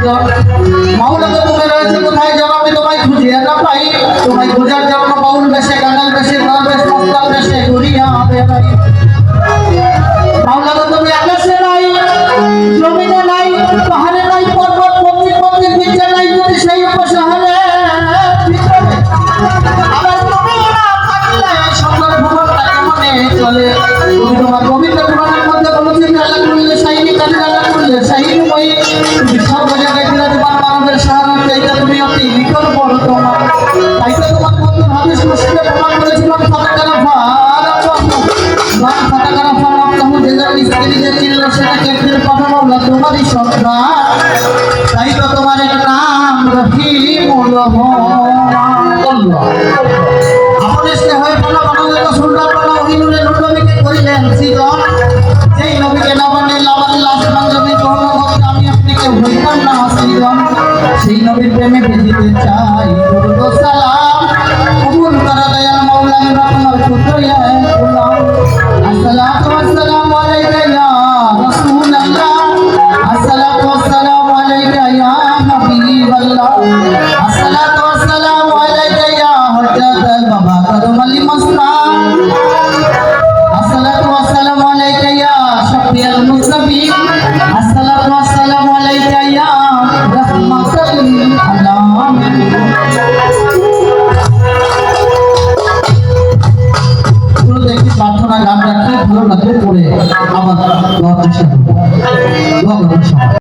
সাধন। মাওলা তো তুমি রয়েছে কোথায় যেন আমি তোমায় খুঁজে না পাই, তোমায় খোঁজার জন্য বাউল বেশে গানাল বেশে গান বেশ মস্তান বেশে ঘুরিয়া বেড়াই। মাওলা তো তুমি আকাশে নাই, জমিনে নাই, পাহাড়ে নাই, পর্বত পক্ষী পক্ষীর নিচে নাই, যদি সেই উপশহরে ভিতরে আবার তুমি না থাকলে সকল ভুবনটা কেমনে চলে। তুমি তোমার পবিত্র পুরাণের মধ্যে বলেছি আল্লাহ করলে সাইনি কাজে আল্লাহ করলে সাইনি মই, তুমি সর্ব জায়গায় বিরাজমান মানবের সাহায্য চাইতে তুমি অতি নিকট বড় তোমার। তাই তো তোমার বন্ধু হাদিস মুসলিমে প্রমাণ করেছিলাম ফাতাকারা ফাতাকারা ফাতাকারা যে যার স্ত্রী যে চিনল সেটা কেফের কথা বলল তোমারই সন্তান। তাই তো তোমার এক নাম রহিমুল আল্লাহ। আপনি স্নেহের বলা বানালে রাসূলুল্লাহ বলা ওহিনুলের নবীকে করিলেন সৃজন। যেই নবীকে না মানে লামাল আসমান জমি গ্রহণ করতে আমি আপনাকে হইতাম না সৃজন। সেই নবীর প্রেমে বেজিতে চাই দরুদ ও সালাম কবুল করা দয়াল মাওলা আপনার পুত্র ইয়া গোলাম। আসসালাতু ওয়াসসালামু আলাইকা ইয়া রাসূলুল্লাহ, আসসালাতু ওয়াসসালামু আলাইকা ইয়া হাবিবাল্লাহ, আসসালাতু ওয়াসসালামু আলাইকা ইয়া হযরত বাবা কাদমালি মাসলাম, আসসালাতু ওয়াসসালামু আলাইকা ইয়া শাফিউল মুসতাফিন, আসসালাতু ওয়াসসালামু আলাইকা ইয়া রাহমাতাল লিল আলামিন। পুরো দেখি প্রার্থনা গান রাখতে ভালো লাগবে পড়ে আবার দোয়ার চেষ্টা করবো।